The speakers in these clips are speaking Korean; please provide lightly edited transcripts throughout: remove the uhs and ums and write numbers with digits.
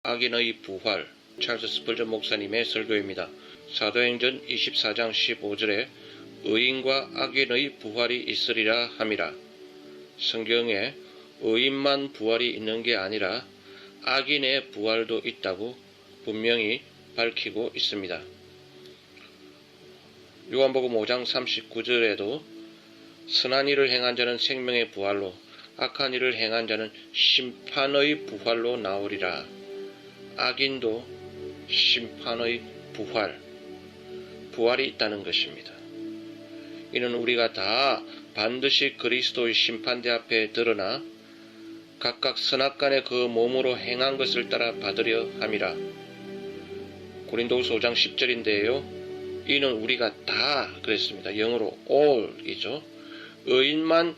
악인의 부활, 찰스 스펄전 목사님의 설교입니다. 사도행전 24장 15절에 의인과 악인의 부활이 있으리라 함이라. 성경에 의인만 부활이 있는 게 아니라 악인의 부활도 있다고 분명히 밝히고 있습니다. 요한복음 5장 39절에도 선한 일을 행한 자는 생명의 부활로, 악한 일을 행한 자는 심판의 부활로 나오리라. 악인도 심판의 부활이 있다는 것입니다. 이는 우리가 다 반드시 그리스도의 심판대 앞에 드러나 각각 선악간에 그 몸으로 행한 것을 따라 받으려 함이라. 고린도후서 5장 10절인데요. 이는 우리가 다 그랬습니다. 영어로 all이죠. 의인만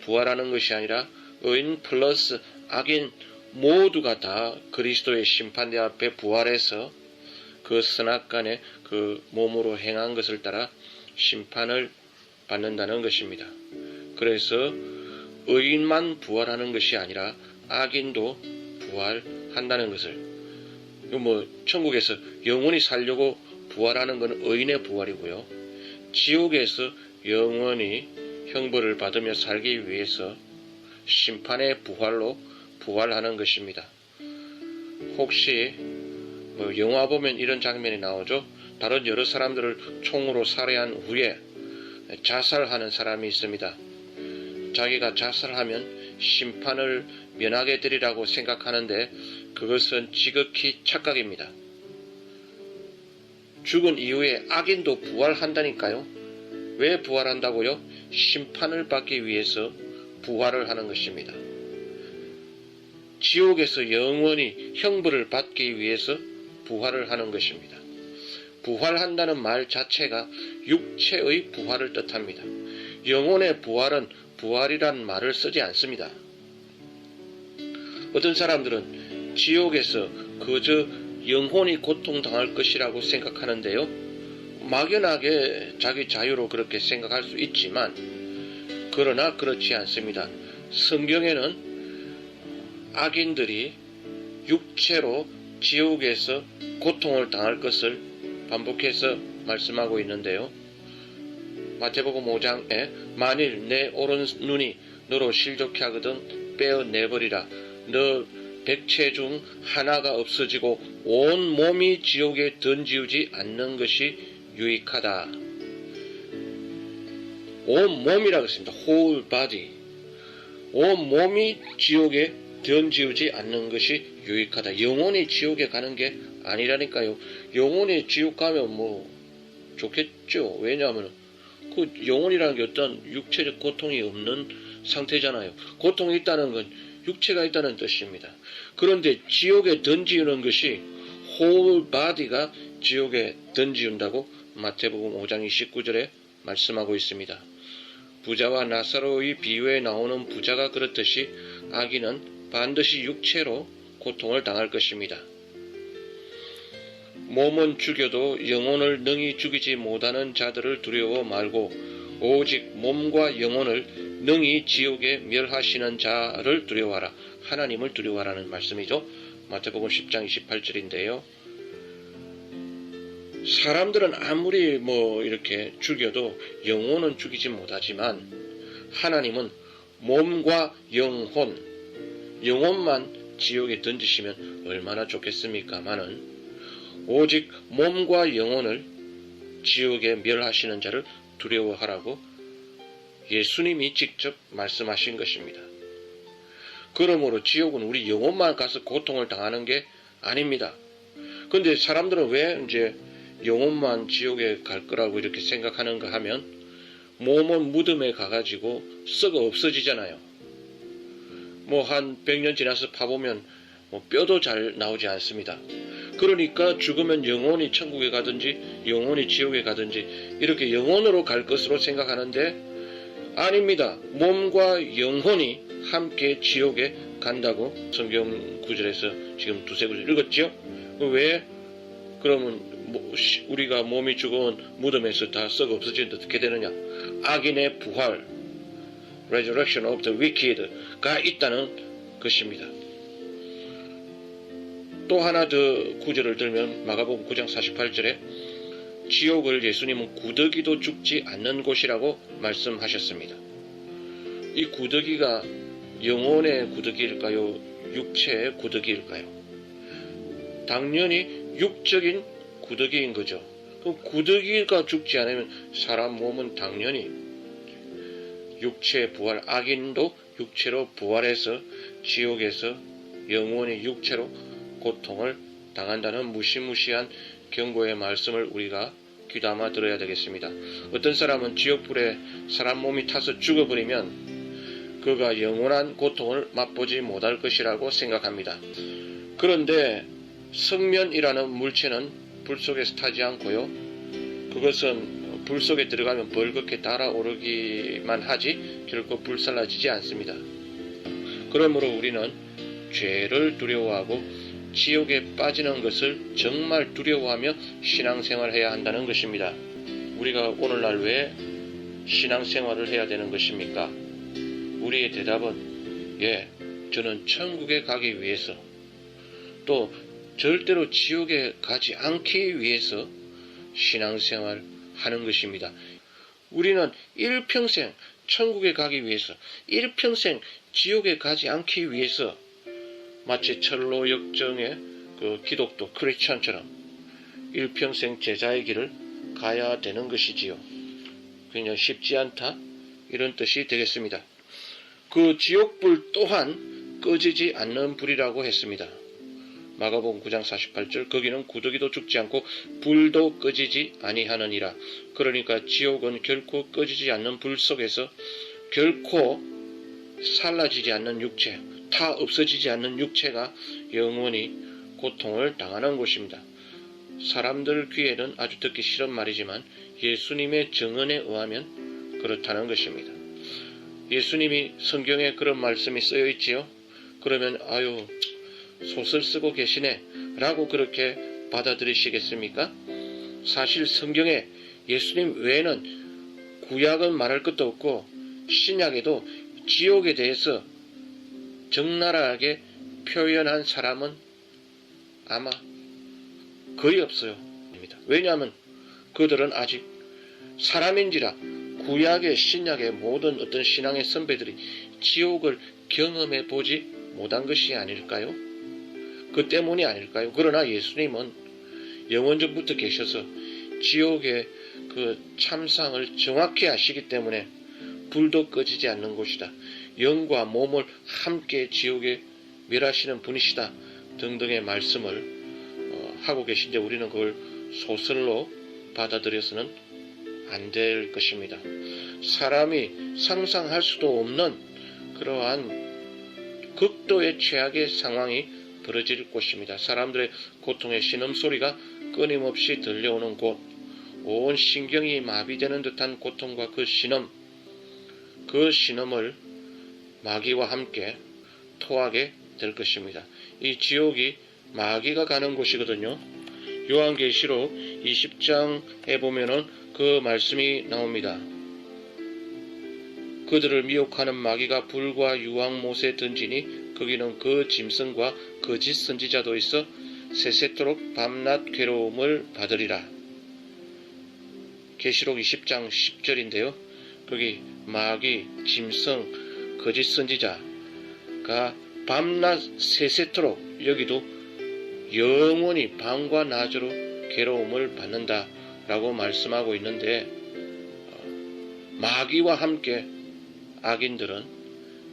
부활하는 것이 아니라 의인 플러스 악인 모두가 다 그리스도의 심판대 앞에 부활해서 그 선악간에 그 몸으로 행한 것을 따라 심판을 받는다는 것입니다. 그래서 의인만 부활하는 것이 아니라 악인도 부활한다는 것을, 천국에서 영원히 살려고 부활하는 것은 의인의 부활이고요. 지옥에서 영원히 형벌을 받으며 살기 위해서 심판의 부활로 부활하는 것입니다. 혹시 영화 보면 이런 장면이 나오죠. 다른 여러 사람들을 총으로 살해한 후에 자살하는 사람이 있습니다. 자기가 자살하면 심판을 면하게 되리라고 생각하는데 그것은 지극히 착각입니다. 죽은 이후에 악인도 부활한다니까요. 왜 부활한다고요? 심판을 받기 위해서 부활을 하는 것입니다. 지옥에서 영원히 형벌을 받기 위해서 부활을 하는 것입니다. 부활한다는 말 자체가 육체의 부활을 뜻합니다. 영혼의 부활은 부활이란 말을 쓰지 않습니다. 어떤 사람들은 지옥에서 그저 영혼이 고통당할 것이라고 생각하는데요. 막연하게 자기 자유로 그렇게 생각할 수 있지만 그러나 그렇지 않습니다. 성경에는 악인들이 육체로 지옥에서 고통을 당할 것을 반복해서 말씀하고 있는데요. 마태복음 5장에 만일 내 오른눈이 너로 실족케 하거든 빼어내버리라. 너 백체 중 하나가 없어지고 온 몸이 지옥에 던지우지 않는 것이 유익하다. 온 몸이라고 했습니다. whole body. 온 몸이 지옥에 던지우지 않는 것이 유익하다. 영혼이 지옥에 가는 게 아니라니까요. 영혼이 지옥 가면 좋겠죠. 왜냐하면 그 영혼이라는 게 어떤 육체적 고통이 없는 상태잖아요. 고통이 있다는 건 육체가 있다는 뜻입니다. 그런데 지옥에 던지우는 것이 whole body가 지옥에 던지운다고 마태복음 5장 29절에 말씀하고 있습니다. 부자와 나사로의 비유에 나오는 부자가 그렇듯이 악인은 반드시 육체로 고통을 당할 것입니다. 몸은 죽여도 영혼을 능히 죽이지 못하는 자들을 두려워 말고 오직 몸과 영혼을 능히 지옥에 멸하시는 자를 두려워하라. 하나님을 두려워하라는 말씀이죠. 마태복음 10장 28절인데요. 사람들은 아무리 이렇게 죽여도 영혼은 죽이지 못하지만 하나님은 몸과 영혼만 지옥에 던지시면 얼마나 좋겠습니까마는 오직 몸과 영혼을 지옥에 멸하시는 자를 두려워하라고 예수님이 직접 말씀하신 것입니다. 그러므로 지옥은 우리 영혼만 가서 고통을 당하는 게 아닙니다. 그런데 사람들은 왜 이제 영혼만 지옥에 갈 거라고 이렇게 생각하는가 하면 몸은 무덤에 가가지고 썩어 없어지잖아요. 한 100년 지나서 파보면 뼈도 잘 나오지 않습니다. 그러니까 죽으면 영혼이 천국에 가든지 영혼이 지옥에 가든지 이렇게 영혼으로 갈 것으로 생각하는데 아닙니다. 몸과 영혼이 함께 지옥에 간다고 성경 구절에서 지금 두세 구절 읽었죠? 왜? 그러면 우리가 몸이 죽은 무덤에서 다 썩어 없어지는데 어떻게 되느냐? 악인의 부활, Resurrection of the Wicked가 있다는 것입니다. 또 하나 더 구절을 들면 마가복음 9장 48절에 지옥을 예수님은 구더기도 죽지 않는 곳이라고 말씀하셨습니다. 이 구더기가 영혼의 구더기일까요? 육체의 구더기일까요? 당연히 육적인 구더기인 거죠. 그럼 구더기가 죽지 않으면 사람 몸은 당연히 육체 부활, 악인도 육체로 부활해서 지옥에서 영원히 육체로 고통을 당한다는 무시무시한 경고의 말씀을 우리가 귀담아 들어야 되겠습니다. 어떤 사람은 지옥불에 사람 몸이 타서 죽어버리면 그가 영원한 고통을 맛보지 못할 것이라고 생각합니다. 그런데 성면이라는 물체는 불 속에서 타지 않고요. 그것은 불 속에 들어가면 벌겋게 달아오르기만 하지 결코 불살라지지 않습니다. 그러므로 우리는 죄를 두려워하고 지옥에 빠지는 것을 정말 두려워하며 신앙생활해야 한다는 것입니다. 우리가 오늘날 왜 신앙생활을 해야 되는 것입니까? 우리의 대답은 저는 천국에 가기 위해서, 또 절대로 지옥에 가지 않기 위해서 신앙생활 하는 것입니다. 우리는 일평생 천국에 가기 위해서, 일평생 지옥에 가지 않기 위해서 마치 철로 역정의 그 기독교 크리스천처럼 일평생 제자의 길을 가야 되는 것이지요. 그냥 쉽지 않다, 이런 뜻이 되겠습니다. 그 지옥불 또한 꺼지지 않는 불이라고 했습니다. 마가복음 9장 48절, 거기는 구더기도 죽지 않고 불도 꺼지지 아니하느니라. 그러니까 지옥은 결코 꺼지지 않는 불 속에서 결코 살라지지 않는 육체, 다 없어지지 않는 육체가 영원히 고통을 당하는 곳입니다. 사람들 귀에는 아주 듣기 싫은 말이지만 예수님의 증언에 의하면 그렇다는 것입니다. 예수님이 성경에 그런 말씀이 쓰여 있지요. 그러면 소설 쓰고 계시네 라고 그렇게 받아들이시겠습니까? 사실 성경에 예수님 외에는 구약은 말할 것도 없고 신약에도 지옥에 대해서 적나라하게 표현한 사람은 아마 거의 없어요. 왜냐하면 그들은 아직 사람인지라 구약의 신약의 모든 어떤 신앙의 선배들이 지옥을 경험해 보지 못한 것이 아닐까요? 그 때문이 아닐까요? 그러나 예수님은 영원전부터 계셔서 지옥의 그 참상을 정확히 아시기 때문에 불도 꺼지지 않는 곳이다, 영과 몸을 함께 지옥에 멸하시는 분이시다 등등의 말씀을 하고 계신데 우리는 그걸 소설로 받아들여서는 안 될 것입니다. 사람이 상상할 수도 없는 그러한 극도의 최악의 상황이 벌어질 곳입니다. 사람들의 고통의 신음소리가 끊임없이 들려오는 곳, 온 신경이 마비되는 듯한 고통과 그 신음을 마귀와 함께 토하게 될 것입니다. 이 지옥이 마귀가 가는 곳이거든요. 요한계시록 20장에 보면은 그 말씀이 나옵니다. 그들을 미혹하는 마귀가 불과 유황못에 던지니 거기는 그 짐승과 거짓 선지자도 있어 세세토록 밤낮 괴로움을 받으리라. 계시록 20장 10절인데요. 거기 마귀, 짐승, 거짓 선지자가 밤낮 세세토록, 여기도 영원히 밤과 낮으로 괴로움을 받는다 라고 말씀하고 있는데, 마귀와 함께 악인들은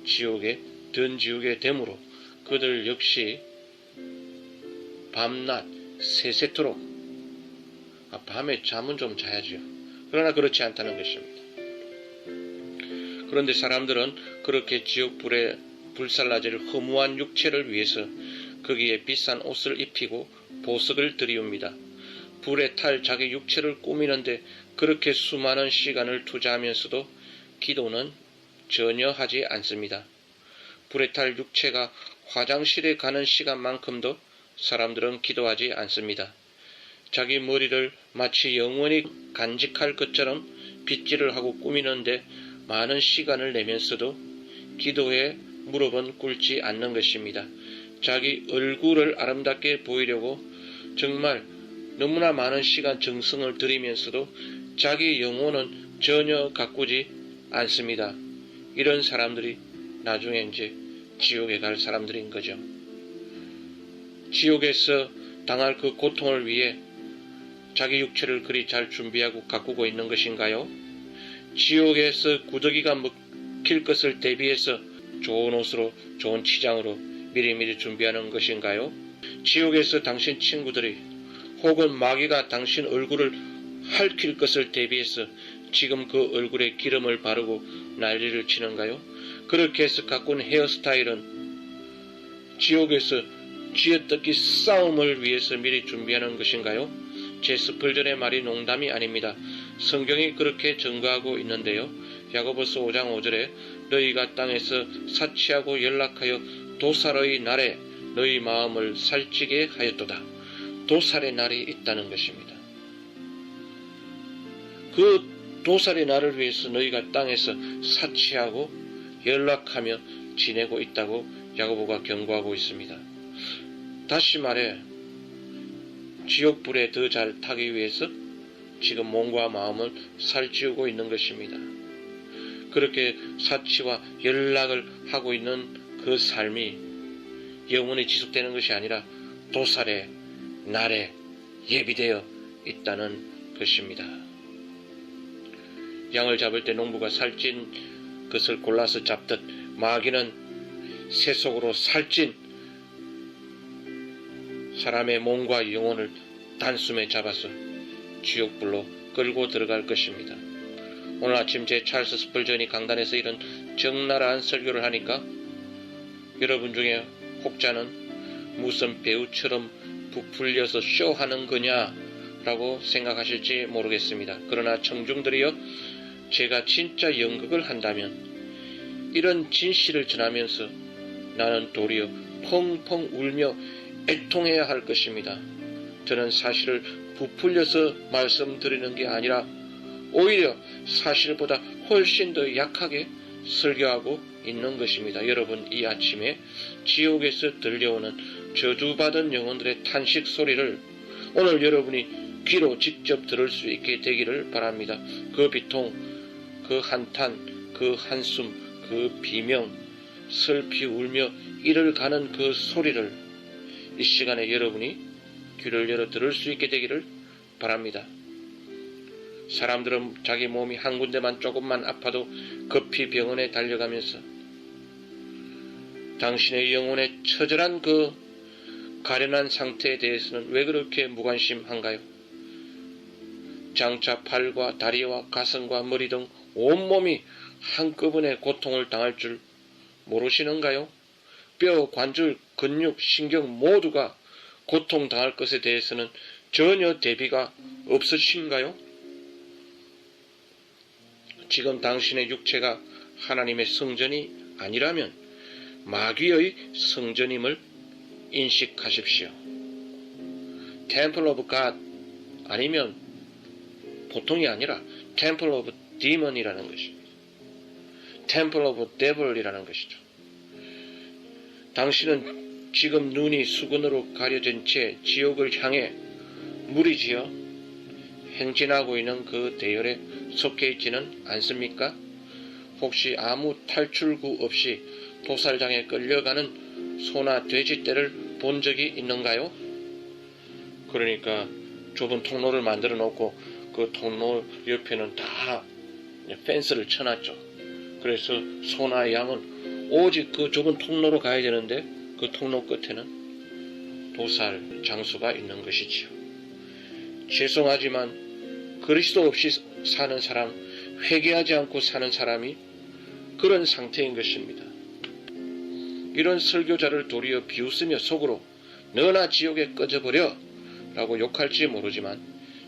지옥에 던지우게 되므로 그들 역시 밤낮 세세토록, 밤에 잠은 좀 자야죠. 그러나 그렇지 않다는 것입니다. 그런데 사람들은 그렇게 지옥불에 불살라질 허무한 육체를 위해서 거기에 비싼 옷을 입히고 보석을 들이웁니다. 불에 탈 자기 육체를 꾸미는데 그렇게 수많은 시간을 투자하면서도 기도는 전혀 하지 않습니다. 불에 탈 육체가 화장실에 가는 시간만큼도 사람들은 기도하지 않습니다. 자기 머리를 마치 영원히 간직할 것처럼 빗질을 하고 꾸미는데 많은 시간을 내면서도 기도에 무릎은 꿇지 않는 것입니다. 자기 얼굴을 아름답게 보이려고 정말 너무나 많은 시간 정성을 들이면서도 자기 영혼은 전혀 가꾸지 않습니다. 이런 사람들이 나중에 이제 지옥에 갈 사람들인 거죠. 지옥에서 당할 그 고통을 위해 자기 육체를 그리 잘 준비하고 가꾸고 있는 것인가요? 지옥에서 구더기가 먹힐 것을 대비해서 좋은 옷으로, 좋은 치장으로 미리미리 준비하는 것인가요? 지옥에서 당신 친구들이 혹은 마귀가 당신 얼굴을 핥힐 것을 대비해서 지금 그 얼굴에 기름을 바르고 난리를 치는가요? 그렇게 해서 가꾼 헤어스타일은 지옥에서 쥐어뜯기 싸움을 위해서 미리 준비하는 것인가요? 제 스펄전의 말이 농담이 아닙니다. 성경이 그렇게 증거하고 있는데요. 야고보서 5장 5절에 너희가 땅에서 사치하고 연락하여 도살의 날에 너희 마음을 살찌게 하였도다. 도살의 날이 있다는 것입니다. 그 도살의 날을 위해서 너희가 땅에서 사치하고 연락하며 지내고 있다고 야고보가 경고하고 있습니다. 다시 말해 지옥불에 더 잘 타기 위해서 지금 몸과 마음을 살찌우고 있는 것입니다. 그렇게 사치와 연락을 하고 있는 그 삶이 영원히 지속되는 것이 아니라 도살의 날에 예비되어 있다는 것입니다. 양을 잡을 때 농부가 살찐 것을 골라서 잡듯 마귀는 세속으로 살찐 사람의 몸과 영혼을 단숨에 잡아서 지옥불로 끌고 들어갈 것입니다. 오늘 아침 제 찰스 스펄전이 강단에서 이런 적나라한 설교를 하니까 여러분 중에 혹자는 무슨 배우처럼 부풀려서 쇼하는 거냐라고 생각하실지 모르겠습니다. 그러나 청중들이여, 제가 진짜 연극을 한다면 이런 진실을 전하면서 나는 도리어 펑펑 울며 애통해야 할 것입니다. 저는 사실을 부풀려서 말씀드리는 게 아니라 오히려 사실보다 훨씬 더 약하게 설교하고 있는 것입니다. 여러분, 이 아침에 지옥에서 들려오는 저주받은 영혼들의 탄식 소리를 오늘 여러분이 귀로 직접 들을 수 있게 되기를 바랍니다. 그 비통, 그 한탄, 그 한숨, 그 비명, 슬피 울며 이를 가는 그 소리를 이 시간에 여러분이 귀를 열어 들을 수 있게 되기를 바랍니다. 사람들은 자기 몸이 한 군데만 조금만 아파도 급히 병원에 달려가면서 당신의 영혼의 처절한 그 가련한 상태에 대해서는 왜 그렇게 무관심한가요? 장차 팔과 다리와 가슴과 머리 등 온몸이 한꺼번에 고통을 당할 줄 모르시는가요? 뼈, 관절, 근육, 신경 모두가 고통당할 것에 대해서는 전혀 대비가 없으신가요? 지금 당신의 육체가 하나님의 성전이 아니라면 마귀의 성전임을 인식하십시오. Temple of God 아니면 보통이 아니라 Temple of Demon이라는 것입니다. Temple of Devil이라는 것이죠. 당신은 지금 눈이 수건으로 가려진 채 지옥을 향해 무리지어 행진하고 있는 그 대열에 속해 있지는 않습니까? 혹시 아무 탈출구 없이 도살장에 끌려가는 소나 돼지떼를 본 적이 있는가요? 그러니까 좁은 통로를 만들어 놓고 그 통로 옆에는 다 펜스를 쳐놨죠. 그래서 소나 양은 오직 그 좁은 통로로 가야 되는데 그 통로 끝에는 도살 장소가 있는 것이지요. 죄송하지만 그리스도 없이 사는 사람, 회개하지 않고 사는 사람이 그런 상태인 것입니다. 이런 설교자를 도리어 비웃으며 속으로 너나 지옥에 꺼져버려 라고 욕할지 모르지만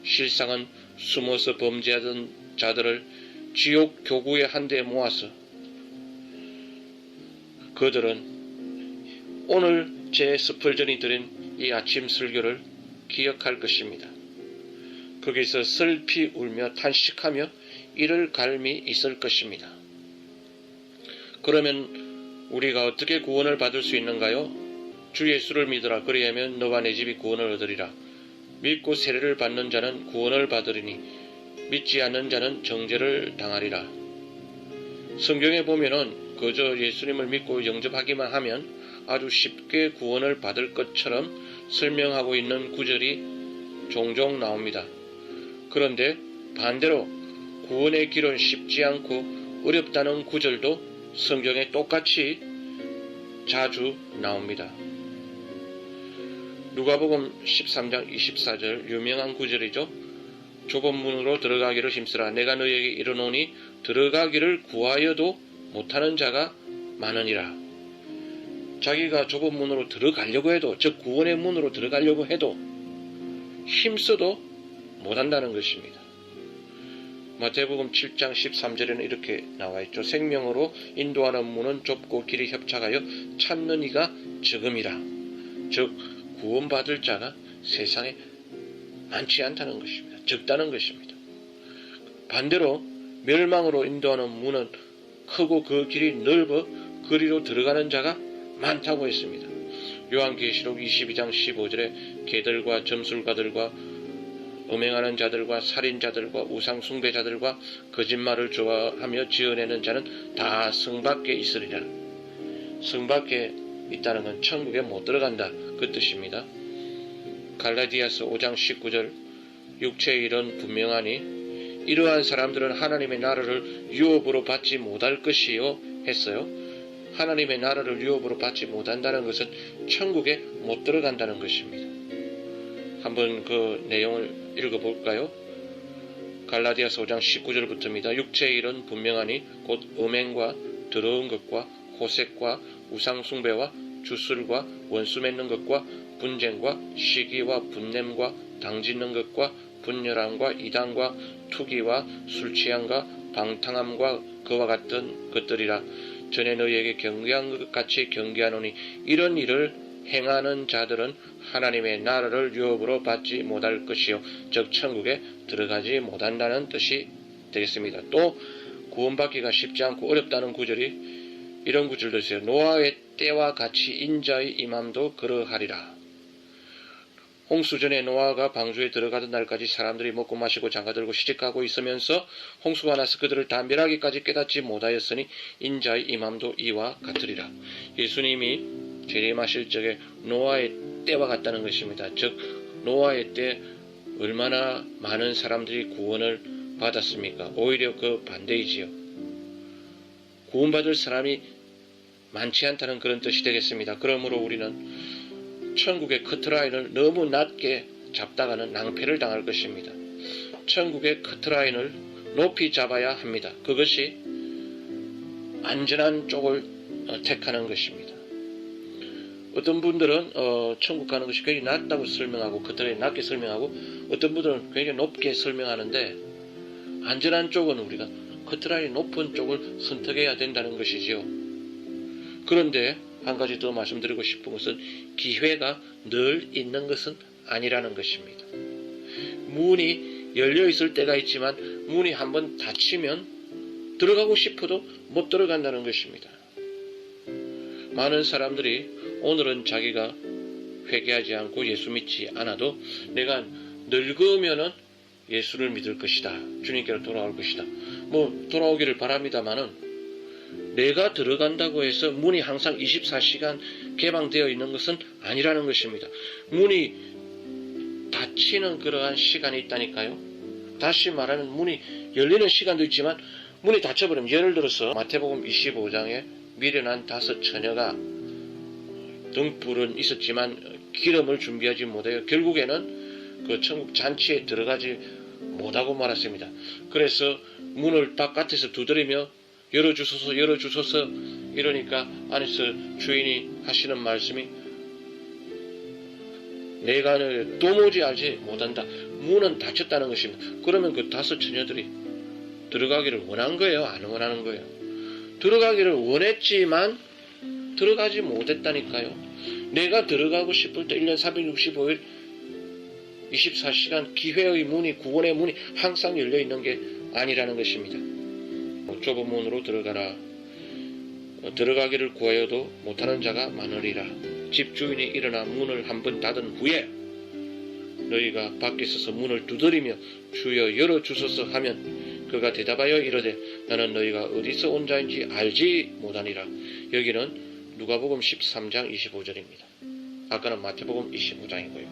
실상은 숨어서 범죄하던 자들을 지옥 교구에 한데 모아서 그들은 오늘 제 스펄전이 드린 이 아침 설교를 기억할 것입니다. 거기서 슬피 울며 탄식하며 이를 갈미 있을 것입니다. 그러면 우리가 어떻게 구원을 받을 수 있는가요? 주 예수를 믿으라. 그리하면 너와 내 집이 구원을 얻으리라. 믿고 세례를 받는 자는 구원을 받으리니 믿지 않는 자는 정죄를 당하리라. 성경에 보면은 그저 예수님을 믿고 영접하기만 하면 아주 쉽게 구원을 받을 것처럼 설명하고 있는 구절이 종종 나옵니다. 그런데 반대로 구원의 길은 쉽지 않고 어렵다는 구절도 성경에 똑같이 자주 나옵니다. 누가복음 13장 24절 유명한 구절이죠. 좁은 문으로 들어가기를 힘쓰라. 내가 너희에게 이르노니 들어가기를 구하여도 못하는 자가 많으니라. 자기가 좁은 문으로 들어가려고 해도, 즉 구원의 문으로 들어가려고 해도 힘써도 못한다는 것입니다. 마태복음 7장 13절에는 이렇게 나와 있죠. 생명으로 인도하는 문은 좁고 길이 협착하여 찾는 이가 적음이라. 즉 구원받을 자가 세상에 많지 않다는 것입니다. 적다는 것입니다. 반대로 멸망으로 인도하는 문은 크고 그 길이 넓어 그리로 들어가는 자가 많다고 했습니다. 요한계시록 22장 15절에 개들과 점술가들과 음행하는 자들과 살인자들과 우상숭배자들과 거짓말을 좋아하며 지어내는 자는 다 성 밖에 있으리라. 성 밖에 있다는 건 천국에 못 들어간다, 그 뜻입니다. 갈라디아서 5장 19절 육체의 일은 분명하니 이러한 사람들은 하나님의 나라를 유업으로 받지 못할 것이요 했어요. 하나님의 나라를 유업으로 받지 못한다는 것은 천국에 못 들어간다는 것입니다. 한번 그 내용을 읽어볼까요? 갈라디아서 5장 19절부터입니다. 육체의 일은 분명하니 곧 음행과 더러운 것과 호색과 우상숭배와 주술과 원수 맺는 것과 분쟁과 시기와 분냄과 당짓는 것과 분열함과 이단과 투기와 술취함과 방탕함과 그와 같은 것들이라. 전에 너희에게 경계한 것 같이 경계하노니 이런 일을 행하는 자들은 하나님의 나라를 유업으로 받지 못할 것이요 즉 천국에 들어가지 못한다는 뜻이 되겠습니다. 또 구원받기가 쉽지 않고 어렵다는 구절이 이런 구절도 있어요. 노아의 때와 같이 인자의 임함도 그러하리라. 홍수전에 노아가 방주에 들어가던 날까지 사람들이 먹고 마시고 장가들고 시집가고 있으면서 홍수가 나서 그들을 다 멸하기까지 깨닫지 못하였으니 인자의 임함도 이와 같으리라. 예수님이 재림하실 적에 노아의 때와 같다는 것입니다. 즉 노아의 때 얼마나 많은 사람들이 구원을 받았습니까? 오히려 그 반대이지요. 구원받을 사람이 많지 않다는 그런 뜻이 되겠습니다. 그러므로 우리는 천국의 커트라인을 너무 낮게 잡다가는 낭패를 당할 것입니다. 천국의 커트라인을 높이 잡아야 합니다. 그것이 안전한 쪽을 택하는 것입니다. 어떤 분들은 천국 가는 것이 굉장히 낮다고 설명하고 커트라인 낮게 설명하고 어떤 분들은 굉장히 높게 설명하는데 안전한 쪽은 우리가 커트라인 높은 쪽을 선택해야 된다는 것이지요. 그런데 한 가지 더 말씀드리고 싶은 것은 기회가 늘 있는 것은 아니라는 것입니다. 문이 열려 있을 때가 있지만 문이 한번 닫히면 들어가고 싶어도 못 들어간다는 것입니다. 많은 사람들이 오늘은 자기가 회개하지 않고 예수 믿지 않아도 내가 늙으면은 예수를 믿을 것이다. 주님께로 돌아올 것이다. 돌아오기를 바랍니다마는 내가 들어간다고 해서 문이 항상 24시간 개방되어 있는 것은 아니라는 것입니다. 문이 닫히는 그러한 시간이 있다니까요. 다시 말하면 문이 열리는 시간도 있지만 문이 닫혀버리면 예를 들어서 마태복음 25장에 미련한 5 처녀가 등불은 있었지만 기름을 준비하지 못하여 결국에는 그 천국 잔치에 들어가지 못하고 말았습니다. 그래서 문을 바깥에서 두드리며 열어주소서 열어주소서 이러니까 안에서 주인이 하시는 말씀이 내가 너를 도무지 알지 못한다. 문은 닫혔다는 것입니다. 그러면 그 5 처녀들이 들어가기를 원한 거예요? 안 원하는 거예요? 들어가기를 원했지만 들어가지 못했다니까요. 내가 들어가고 싶을 때 1년 365일 24시간 기회의 문이 구원의 문이 항상 열려있는 게 아니라는 것입니다. 좁은 문으로 들어가라. 들어가기를 구하여도 못하는 자가 많으리라. 집주인이 일어나 문을 한번 닫은 후에 너희가 밖에 서서 문을 두드리며 주여 열어주소서 하면 그가 대답하여 이르되 나는 너희가 어디서 온 자인지 알지 못하니라. 여기는 누가복음 13장 25절입니다. 아까는 마태복음 25장이고요.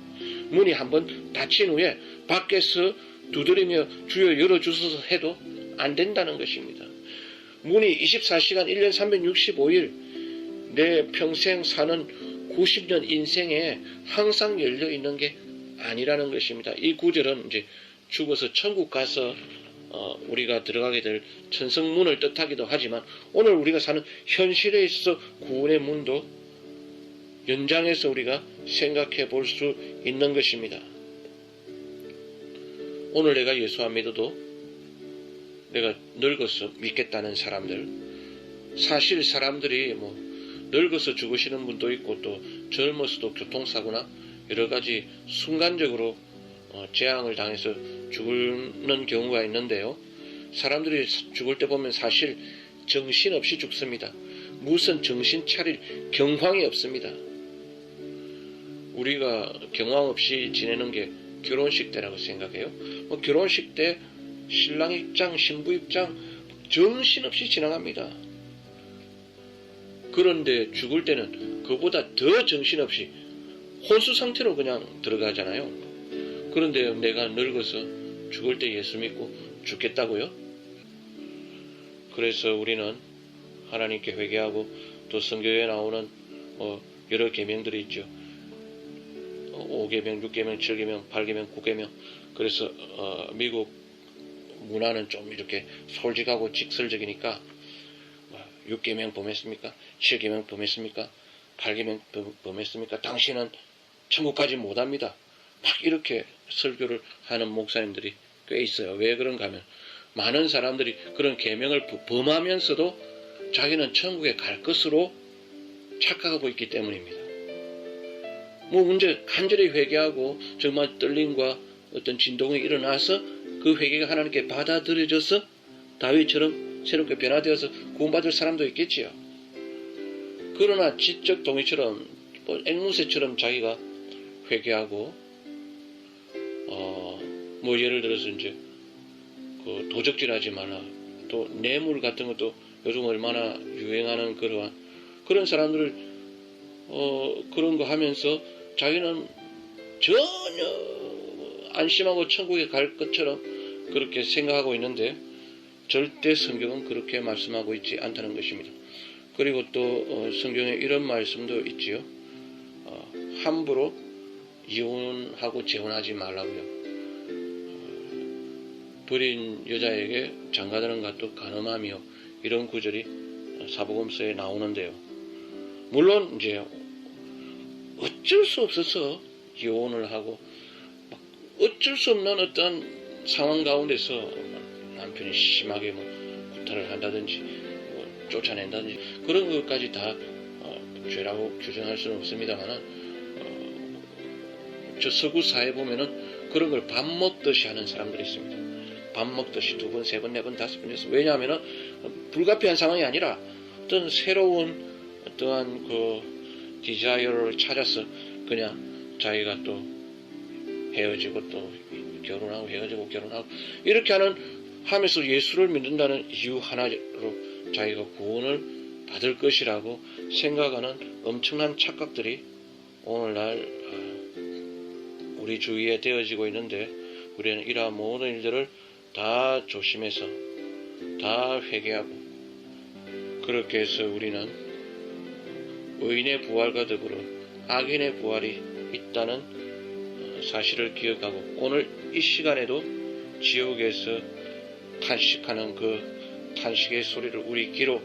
문이 한번 닫힌 후에 밖에서 두드리며 주여 열어주소서 해도 안 된다는 것입니다. 문이 24시간 1년 365일 내 평생 사는 90년 인생에 항상 열려 있는 게 아니라는 것입니다. 이 구절은 이제 죽어서 천국 가서 우리가 들어가게 될 천성문을 뜻하기도 하지만 오늘 우리가 사는 현실에 있어서 구원의 문도 연장해서 우리가 생각해 볼 수 있는 것입니다. 오늘 내가 예수 안 믿어도 내가 늙어서 믿겠다는 사람들, 사실 사람들이 늙어서 죽으시는 분도 있고 또 젊어서도 교통사고나 여러 가지 순간적으로 재앙을 당해서 죽는 경우가 있는데요. 사람들이 죽을 때 보면 사실 정신없이 죽습니다. 무슨 정신 차릴 경황이 없습니다. 우리가 경황 없이 지내는 게 결혼식 때라고 생각해요. 결혼식 때 신랑 입장, 신부 입장 정신없이 지나갑니다. 그런데 죽을 때는 그보다 더 정신없이 혼수 상태로 그냥 들어가잖아요. 그런데 내가 늙어서 죽을 때 예수 믿고 죽겠다고요? 그래서 우리는 하나님께 회개하고 또 성경에 나오는 여러 계명들이 있죠. 5계명, 6계명, 7계명, 8계명, 9계명. 그래서 미국 문화는 좀 이렇게 솔직하고 직설적이니까 6계명 범했습니까? 7계명 범했습니까? 8계명 범했습니까? 당신은 천국 가지 못합니다. 막 이렇게 설교를 하는 목사님들이 꽤 있어요. 왜 그런가 하면 많은 사람들이 그런 계명을 범하면서도 자기는 천국에 갈 것으로 착각하고 있기 때문입니다. 문제 간절히 회개하고 정말 떨림과 어떤 진동이 일어나서 그 회개가 하나님께 받아들여져서 다윗처럼 새롭게 변화되어서 구원받을 사람도 있겠지요. 그러나 지적 동의처럼 앵무새처럼 자기가 회개하고 예를 들어서 이제 그 도적질하지 마라, 또 뇌물 같은 것도 요즘 얼마나 유행하는 그런 사람들을 그런 거 하면서 자기는 전혀 안심하고 천국에 갈 것처럼 그렇게 생각하고 있는데 절대 성경은 그렇게 말씀하고 있지 않다는 것입니다. 그리고 또 성경에 이런 말씀도 있지요. 함부로 이혼하고 재혼하지 말라고요. 버린 여자에게 장가드는 것도 간음하며 이런 구절이 사복음서에 나오는데요. 물론 이제 어쩔 수 없어서 이혼을 하고 어쩔 수 없는 어떤 상황 가운데서 남편이 심하게 구타를 한다든지 쫓아낸다든지 그런 것까지 다 죄라고 규정할 수는 없습니다만은 저 서구 사회에 보면은 그런 걸 밥 먹듯이 하는 사람들이 있습니다. 밥 먹듯이 2번, 3번, 4번, 5번 해서 왜냐하면은 불가피한 상황이 아니라 어떤 새로운 어떠한 그 디자이어를 찾아서 그냥 자기가 또 헤어지고 또 결혼하고 헤어지고 결혼하고 이렇게 하면서 예수를 믿는다는 이유 하나로 자기가 구원을 받을 것이라고 생각하는 엄청난 착각들이 오늘날 우리 주위에 되어지고 있는데 우리는 이러한 모든 일들을 다 조심해서 다 회개하고 그렇게 해서 우리는 의인의 부활과 더불어 악인의 부활이 있다는 사실을 기억하고 오늘 이 시간에도 지옥에서 탄식하는 그 탄식의 소리를 우리 귀로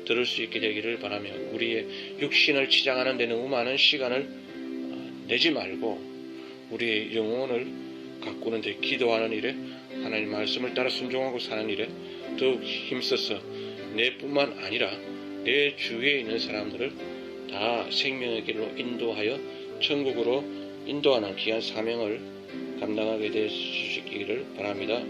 들을 수 있게 되기를 바라며 우리의 육신을 치장하는 데 너무 많은 시간을 내지 말고 우리의 영혼을 가꾸는 데 기도하는 일에 하나님 말씀을 따라 순종하고 사는 일에 더욱 힘써서 내뿐만 아니라 내 주위에 있는 사람들을 다 생명의 길로 인도하여 천국으로 인도하는 귀한 사명을 감당하게 될 수 있기를 바랍니다.